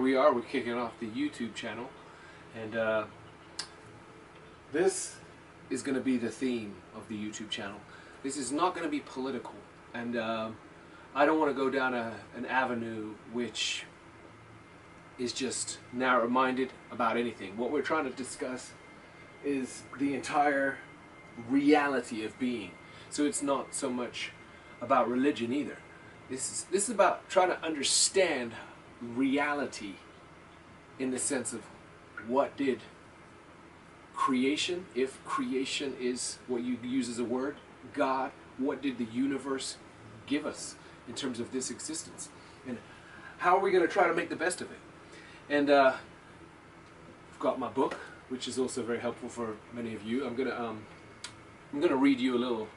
We're kicking off the YouTube channel, and this is going to be the theme of the YouTube channel. This is not going to be political, and I don't want to go down an avenue which is just narrow-minded about anything. What we're trying to discuss is the entire reality of being. So it's not so much about religion either. This is about trying to understand reality in the sense of what did creation, if creation is what you use as a word, God, what did the universe give us in terms of this existence? And how are we going to try to make the best of it? And I've got my book, which is also very helpful for many of you. I'm gonna read you a little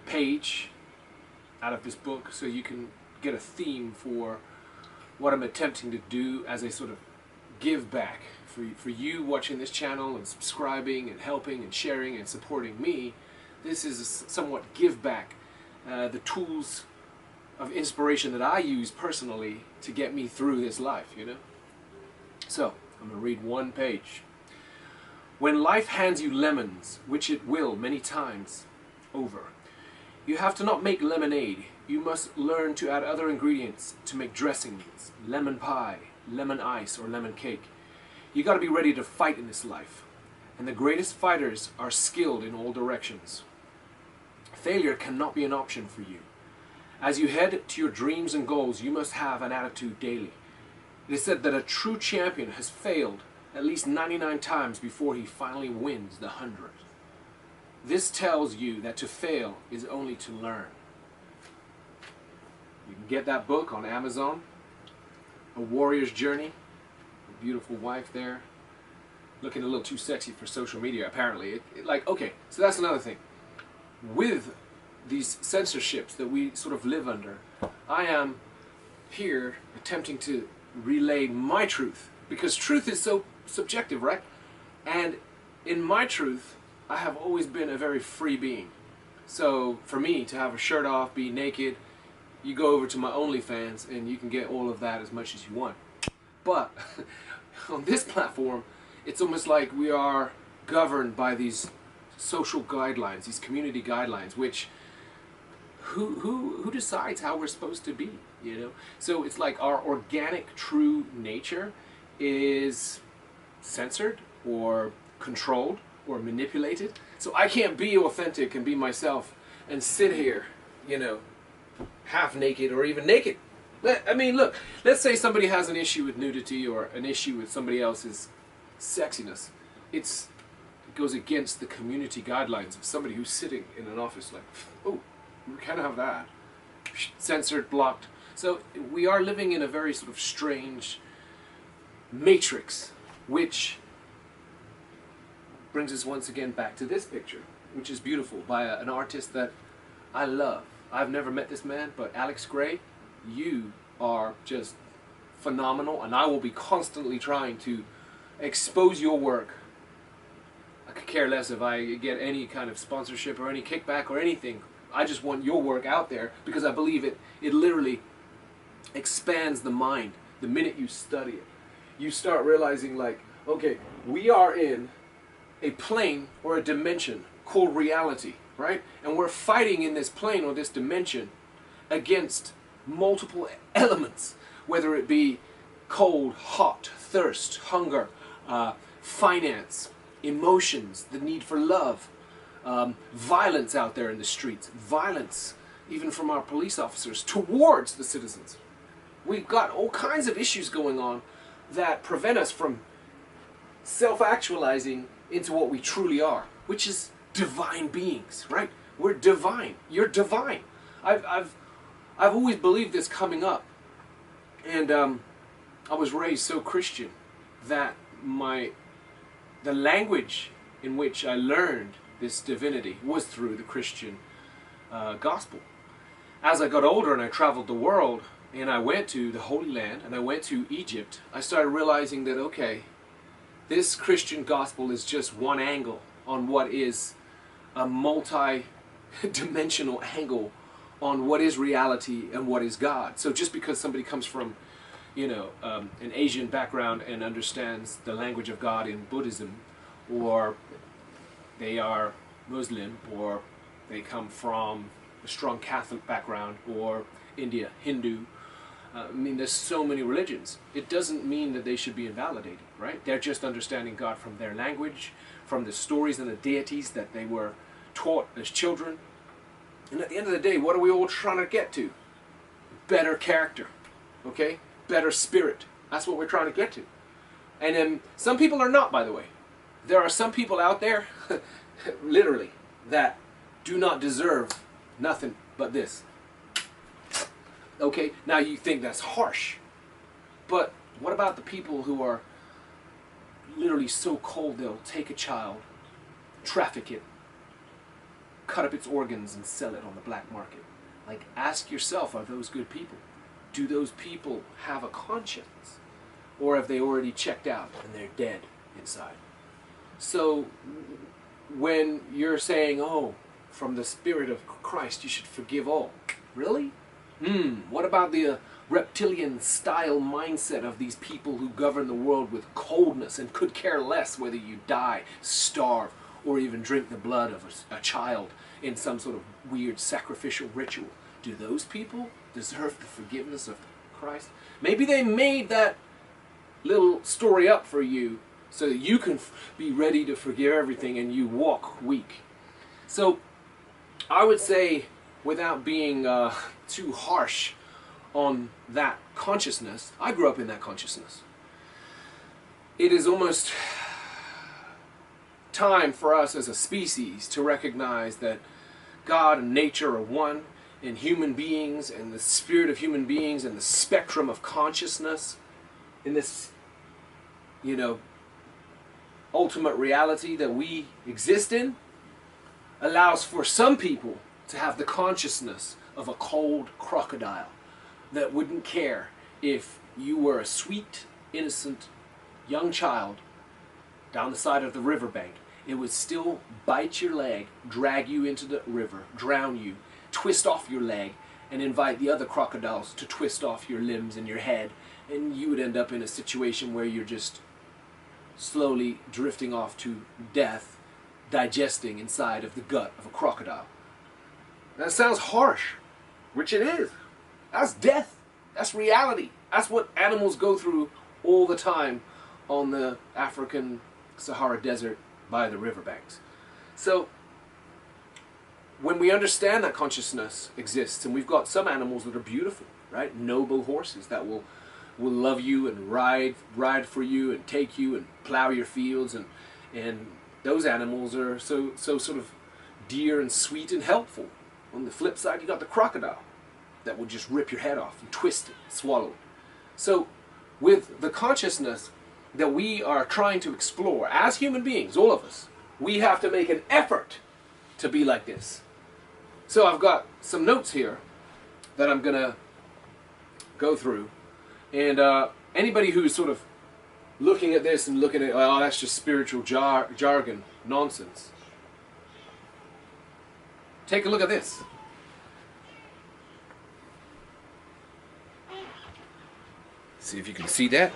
page out of this book so you can get a theme for what I'm attempting to do as a sort of give back for you watching this channel and subscribing and helping and sharing and supporting me. This is a somewhat give back, the tools of inspiration that I use personally to get me through this life, you know. So I'm going to read one page. When life hands you lemons, which it will many times over, you have to not make lemonade. You must learn to add other ingredients to make dressings, lemon pie, lemon ice, or lemon cake. You got to be ready to fight in this life. And the greatest fighters are skilled in all directions. Failure cannot be an option for you. As you head to your dreams and goals, you must have an attitude daily. It is said that a true champion has failed at least 99 times before he finally wins the 100th. This tells you that to fail is only to learn. You can get that book on Amazon, A Warrior's Journey. A beautiful wife there, looking a little too sexy for social media apparently. Okay, so that's another thing. With these censorships that we sort of live under, I am here attempting to relay my truth, because truth is so subjective, right? And in my truth, I have always been a very free being. So for me to have a shirt off, be naked, you go over to my OnlyFans and you can get all of that as much as you want. But on this platform, it's almost like we are governed by these social guidelines, these community guidelines, which who decides how we're supposed to be, you know? So it's like our organic, true nature is censored or controlled or manipulated. So I can't be authentic and be myself and sit here, you know, half naked or even naked. I mean, look, let's say somebody has an issue with nudity or an issue with somebody else's sexiness. It goes against the community guidelines of somebody who's sitting in an office like, oh, we can't have that. Censored, blocked. So we are living in a very sort of strange matrix, which brings us once again back to this picture, which is beautiful, by an artist that I love. I've never met this man, but Alex Gray, you are just phenomenal, and I will be constantly trying to expose your work. I could care less if I get any kind of sponsorship or any kickback or anything. I just want your work out there because I believe it literally expands the mind the minute you study it. You start realizing, like, okay, we are in a plane or a dimension called reality, right? And we're fighting in this plane or this dimension against multiple elements, whether it be cold, hot, thirst, hunger, finance, emotions, the need for love, violence out there in the streets, violence even from our police officers towards the citizens. We've got all kinds of issues going on that prevent us from self-actualizing into what we truly are, which is divine beings, right? We're divine. You're divine. I've always believed this coming up, and I was raised so Christian that the language in which I learned this divinity was through the Christian gospel. As I got older and I traveled the world and I went to the Holy Land and I went to Egypt, I started realizing that, okay, this Christian gospel is just one angle on what is a multi-dimensional angle on what is reality and what is God. So just because somebody comes from an Asian background and understands the language of God in Buddhism, or they are Muslim, or they come from a strong Catholic background, or India, Hindu. I mean, there's so many religions. It doesn't mean that they should be invalidated, right? They're just understanding God from their language, from the stories and the deities that they were taught as children. And at the end of the day, what are we all trying to get to? Better character, okay? Better spirit. That's what we're trying to get to. And some people are not, by the way. There are some people out there, literally, that do not deserve nothing but this. Okay, now you think that's harsh. But what about the people who are literally so cold they'll take a child, traffic it, cut up its organs and sell it on the black market? Like, ask yourself, are those good people? Do those people have a conscience? Or have they already checked out and they're dead inside? So when you're saying, oh, from the Spirit of Christ you should forgive all, really? What about the reptilian style mindset of these people who govern the world with coldness and could care less whether you die, starve, or even drink the blood of a child in some sort of weird sacrificial ritual? Do those people deserve the forgiveness of Christ? Maybe they made that little story up for you so that you can be ready to forgive everything and you walk weak. So I would say, without being too harsh on that consciousness, I grew up in that consciousness. It is almost time for us as a species to recognize that God and nature are one, and human beings and the spirit of human beings and the spectrum of consciousness in this, ultimate reality that we exist in allows for some people to have the consciousness of a cold crocodile that wouldn't care if you were a sweet, innocent young child down the side of the riverbank. It would still bite your leg, drag you into the river, drown you, twist off your leg, and invite the other crocodiles to twist off your limbs and your head, and you would end up in a situation where you're just slowly drifting off to death, digesting inside of the gut of a crocodile. That sounds harsh, which it is. That's death. That's reality. That's what animals go through all the time on the African Sahara Desert by the riverbanks. So when we understand that consciousness exists, and we've got some animals that are beautiful, right? Noble horses that will love you and ride for you and take you and plow your fields, and those animals are so sort of dear and sweet and helpful. On the flip side, you got the crocodile that will just rip your head off and twist it, swallow it. So with the consciousness that we are trying to explore as human beings, all of us, we have to make an effort to be like this. So I've got some notes here that I'm going to go through. And anybody who's sort of looking at this and looking at, oh, that's just spiritual jargon, nonsense. Take a look at this. See if you can see that.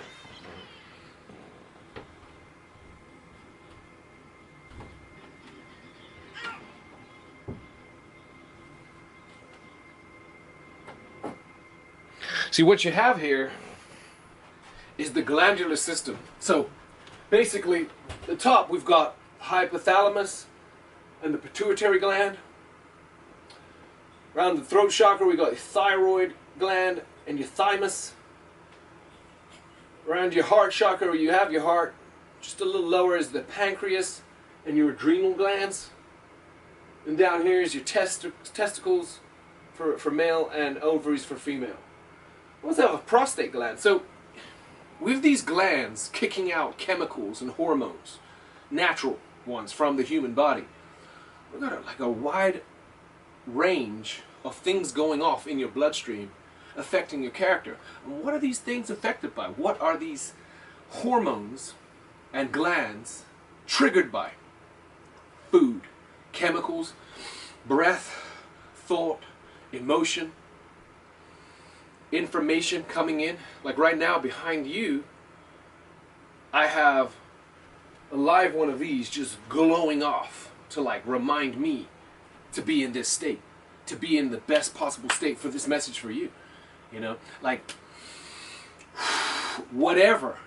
See, what you have here is the glandular system. So basically, the top we've got hypothalamus and the pituitary gland. Around the throat chakra we've got your thyroid gland and your thymus. Around your heart chakra, where you have your heart, just a little lower, is the pancreas and your adrenal glands. And down here is your testicles for male and ovaries for female. We also have a prostate gland. So with these glands kicking out chemicals and hormones, natural ones from the human body, we've got like a wide range of things going off in your bloodstream affecting your character. And what are these things affected by? What are these hormones and glands triggered by? Food, chemicals, breath, thought, emotion. information coming in. Like right now behind you, I have a live one of these just glowing off to like remind me to be in this state, to be in the best possible state for this message for you. You know, like whatever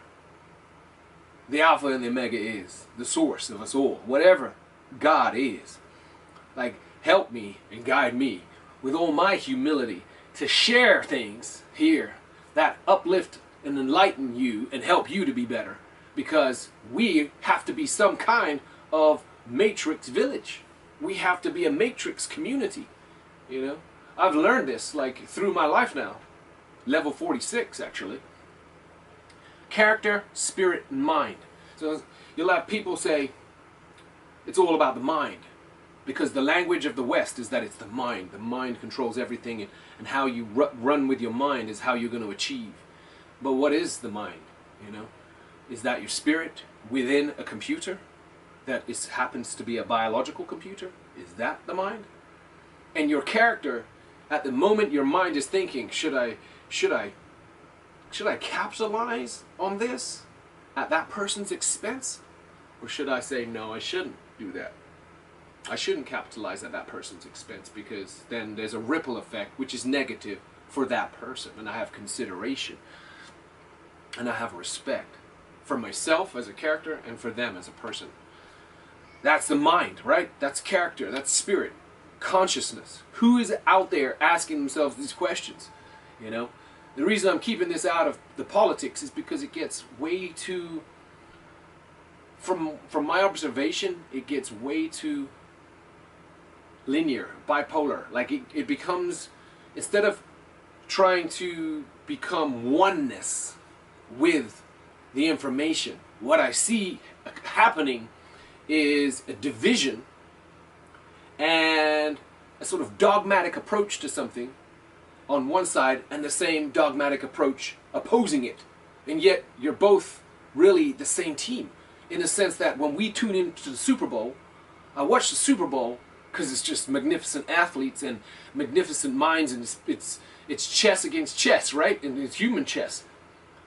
the Alpha and the Omega is, the source of us all, whatever God is, like help me and guide me with all my humility to share things here that uplift and enlighten you and help you to be better, because we have to be some kind of matrix village. We have to be a matrix community. You know, I've learned this like through my life now. Level 46 actually. Character, spirit, and mind. So you'll have people say it's all about the mind, because the language of the West is that it's the mind. The mind controls everything, and how you run with your mind is how you're going to achieve. But what is the mind? You know, is that your spirit within a computer that happens to be a biological computer? Is that the mind? And your character, at the moment your mind is thinking, should I capitalize on this at that person's expense? Or should I say, no, I shouldn't do that. I shouldn't capitalize at that person's expense, because then there's a ripple effect which is negative for that person. And I have consideration. And I have respect for myself as a character and for them as a person. That's the mind, right? That's character, that's spirit, consciousness. Who is out there asking themselves these questions? You know? The reason I'm keeping this out of the politics is because it gets way too, from my observation, it gets way too linear, bipolar. Like it becomes, instead of trying to become oneness with the information, what I see happening is a division and a sort of dogmatic approach to something on one side, and the same dogmatic approach opposing it. And yet you're both really the same team, in the sense that when we tune into the Super Bowl, I watch the Super Bowl because it's just magnificent athletes and magnificent minds, and it's chess against chess, right? And it's human chess.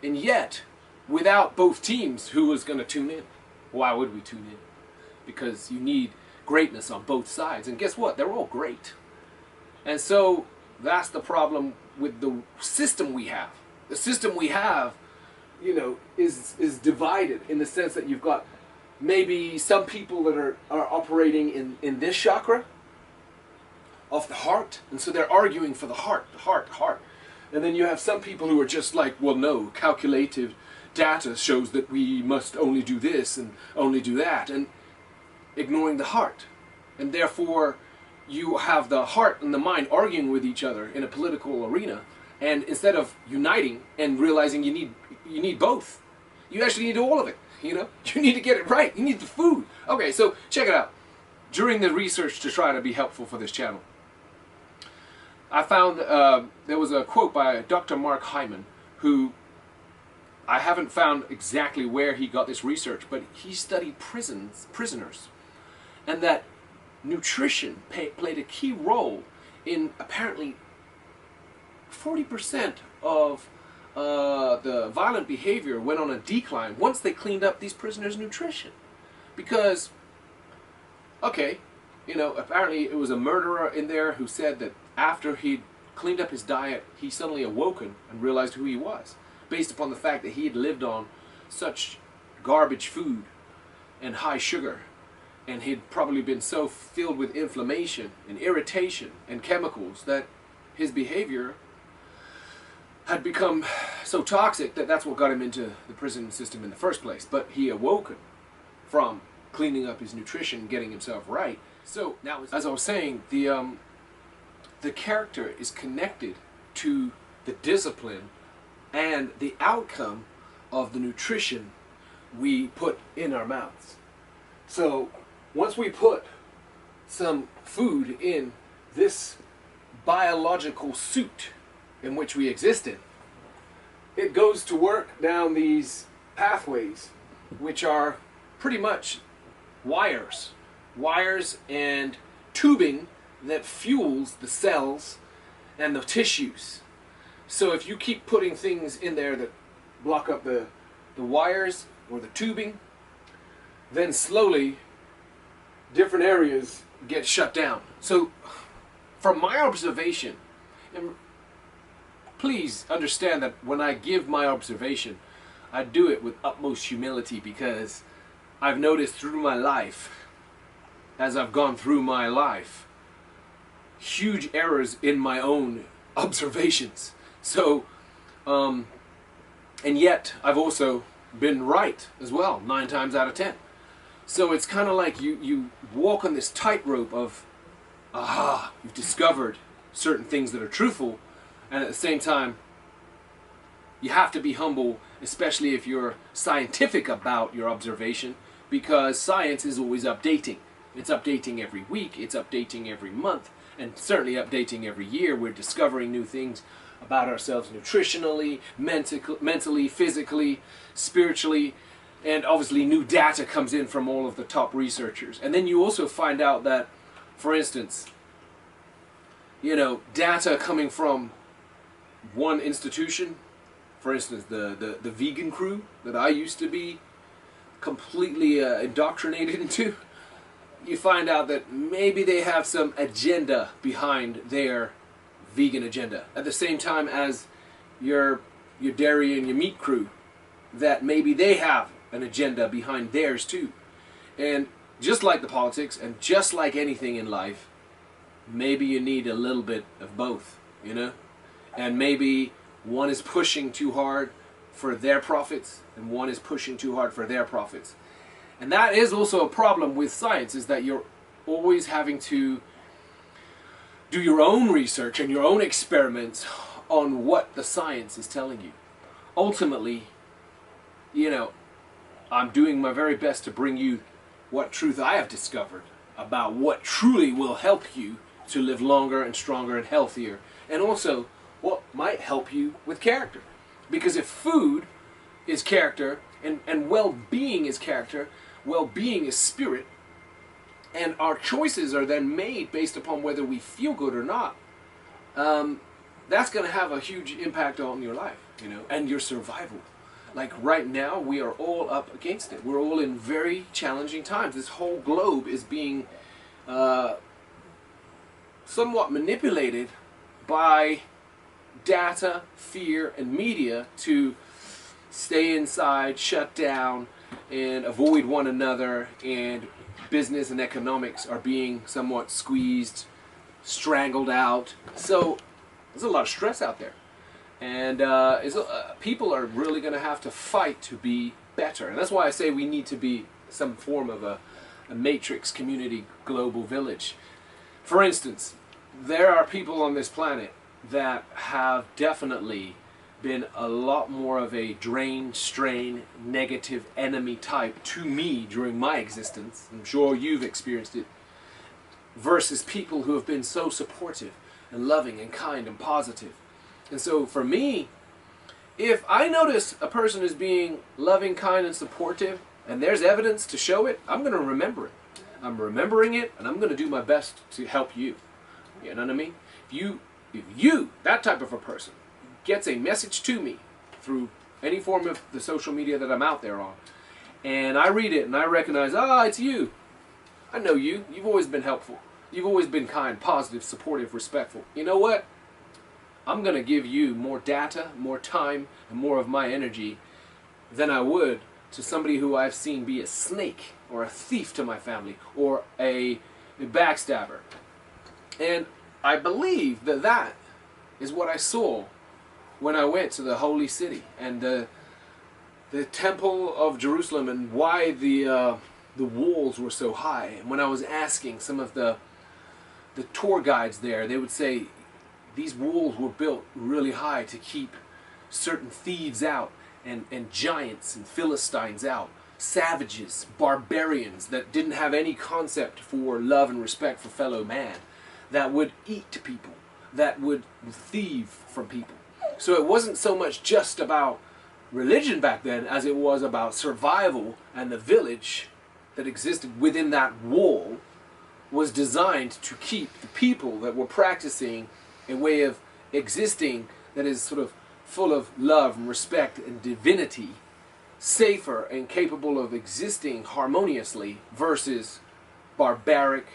And yet, without both teams, who is going to tune in? Why would we tune in? Because you need greatness on both sides. And guess what? They're all great. And so that's the problem with the system we have. The system we have, you know, is divided in the sense that you've got maybe some people that are operating in this chakra of the heart, and so they're arguing for the heart. And then you have some people who are just like, well, no, calculative data shows that we must only do this and only do that, and ignoring the heart. And therefore you have the heart and the mind arguing with each other in a political arena, and instead of uniting and realizing you need both, you actually need all of it. You know, you need to get it right. You need the food. Okay, so check it out. During the research to try to be helpful for this channel, I found there was a quote by Dr. Mark Hyman, who I haven't found exactly where he got this research, but he studied prisoners, and that nutrition played a key role in apparently 40% of the violent behavior went on a decline once they cleaned up these prisoners' nutrition. Because, okay, you know, apparently it was a murderer in there who said that after he'd cleaned up his diet, he suddenly awoken and realized who he was, based upon the fact that he had lived on such garbage food and high sugar, and he'd probably been so filled with inflammation and irritation and chemicals that his behavior had become so toxic that that's what got him into the prison system in the first place. But he awoken from cleaning up his nutrition, getting himself right. So now, as I was saying, the character is connected to the discipline and the outcome of the nutrition we put in our mouths. So once we put some food in this biological suit in which we exist in, it goes to work down these pathways, which are pretty much wires and tubing that fuels the cells and the tissues. So if you keep putting things in there that block up the wires or the tubing, then slowly different areas get shut down. So from my observation, and please understand that when I give my observation, I do it with utmost humility, because I've noticed through my life, as I've gone through my life, huge errors in my own observations. So, and yet I've also been right as well, 9 times out of 10. So it's kind of like you walk on this tightrope of, you've discovered certain things that are truthful, and at the same time, you have to be humble, especially if you're scientific about your observation, because science is always updating. It's updating every week, it's updating every month, and certainly updating every year. We're discovering new things about ourselves nutritionally, mentally, physically, spiritually, and obviously new data comes in from all of the top researchers. And then you also find out that, for instance, data coming from one institution, for instance, the vegan crew that I used to be completely indoctrinated into, you find out that maybe they have some agenda behind their vegan agenda. At the same time as your dairy and your meat crew, that maybe they have an agenda behind theirs too. And just like the politics, and just like anything in life, maybe you need a little bit of both, And maybe one is pushing too hard for their profits, and one is pushing too hard for their profits. And that is also a problem with science, is that you're always having to do your own research and your own experiments on what the science is telling you. Ultimately, I'm doing my very best to bring you what truth I have discovered about what truly will help you to live longer and stronger and healthier, and also what might help you with character. Because if food is character, and well-being is character, well-being is spirit, and our choices are then made based upon whether we feel good or not, that's going to have a huge impact on your life, and your survival. Like right now, we are all up against it. We're all in very challenging times. This whole globe is being somewhat manipulated by data, fear, and media to stay inside, shut down, and avoid one another, and business and economics are being somewhat squeezed, strangled out. So there's a lot of stress out there, and people are really going to have to fight to be better. And that's why I say we need to be some form of a matrix community global village. For instance, there are people on this planet that have definitely been a lot more of a drain, strain, negative enemy type to me during my existence. I'm sure you've experienced it. Versus people who have been so supportive and loving and kind and positive. And so for me, if I notice a person is being loving, kind, and supportive, and there's evidence to show it, I'm going to remember it. I'm remembering it, and I'm going to do my best to help you. You know what I mean? If you, that type of a person, gets a message to me through any form of the social media that I'm out there on, and I read it and I recognize, it's you. I know you. You've always been helpful. You've always been kind, positive, supportive, respectful. You know what? I'm going to give you more data, more time, and more of my energy than I would to somebody who I've seen be a snake or a thief to my family or a backstabber. And I believe that that is what I saw when I went to the holy city and the temple of Jerusalem, and why the walls were so high. And when I was asking some of the tour guides there, they would say these walls were built really high to keep certain thieves out, and giants and Philistines out, savages, barbarians that didn't have any concept for love and respect for fellow man, that would eat people, that would thieve from people. So it wasn't so much just about religion back then as it was about survival, and the village that existed within that wall was designed to keep the people that were practicing a way of existing that is sort of full of love and respect and divinity, safer and capable of existing harmoniously versus barbaric,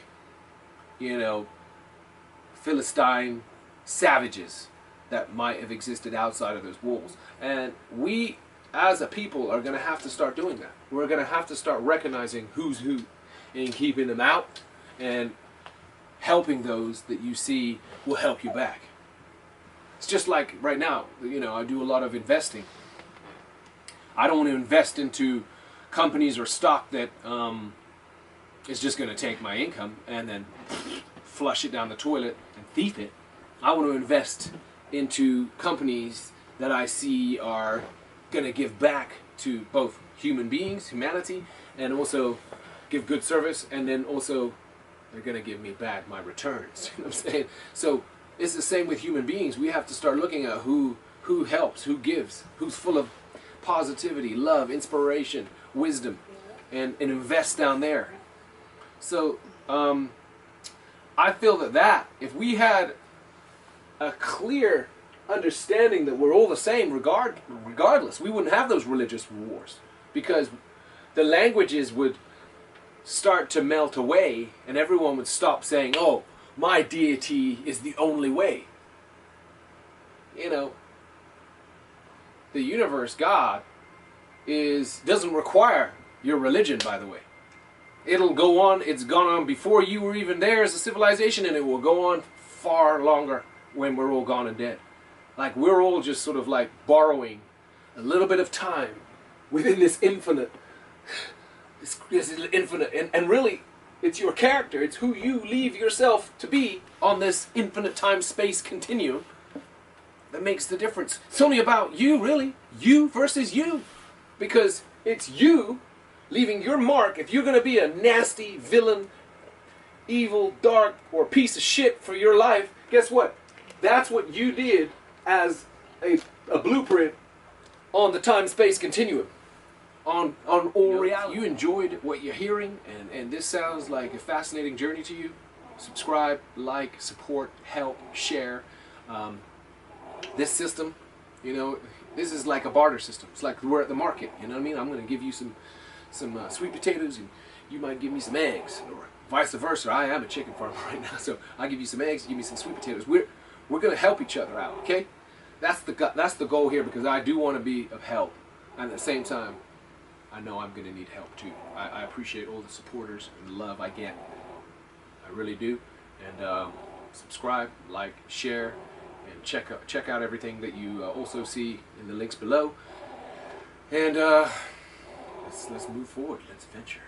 you know, Philistine savages that might have existed outside of those walls. And we, as a people, are going to have to start doing that. We're going to have to start recognizing who's who and keeping them out and helping those that you see will help you back. It's just like right now, you know, I do a lot of investing. I don't want to invest into companies or stock that is just going to take my income and then flush it down the toilet and thief it. I want to invest into companies that I see are going to give back to both human beings, humanity, and also give good service, and then also they're going to give me back my returns. You know what I'm saying? So it's the same with human beings. We have to start looking at who helps, who gives, who's full of positivity, love, inspiration, wisdom, and invest down there. So I feel that if we had a clear understanding that we're all the same regardless, we wouldn't have those religious wars, because the languages would start to melt away and everyone would stop saying, oh, my deity is the only way. You know, the universe, God, doesn't require your religion, by the way. It'll go on, it's gone on before you were even there as a civilization, and it will go on far longer when we're all gone and dead. Like, we're all just sort of like borrowing a little bit of time within this infinite, this infinite, and really, it's your character, it's who you leave yourself to be on this infinite time-space continuum that makes the difference. It's only about you, really. You versus you. Because it's you leaving your mark. If you're going to be a nasty villain, evil, dark, or piece of shit for your life, guess what? That's what you did as a blueprint on the time-space continuum. On all reality. If you enjoyed what you're hearing, and this sounds like a fascinating journey to you, subscribe, like, support, help, share. This system, you know, this is like a barter system. It's like we're at the market, you know what I mean? I'm going to give you some sweet potatoes, and you might give me some eggs, or vice versa. I am a chicken farmer right now, so I give you some eggs, you give me some sweet potatoes. We're going to help each other out, okay? That's the goal here, because I do want to be of help, and at the same time, I know I'm going to need help too. I appreciate all the supporters and the love I get. I really do. And subscribe, like, share, and check out everything that you also see in the links below. And let's move forward. Let's venture.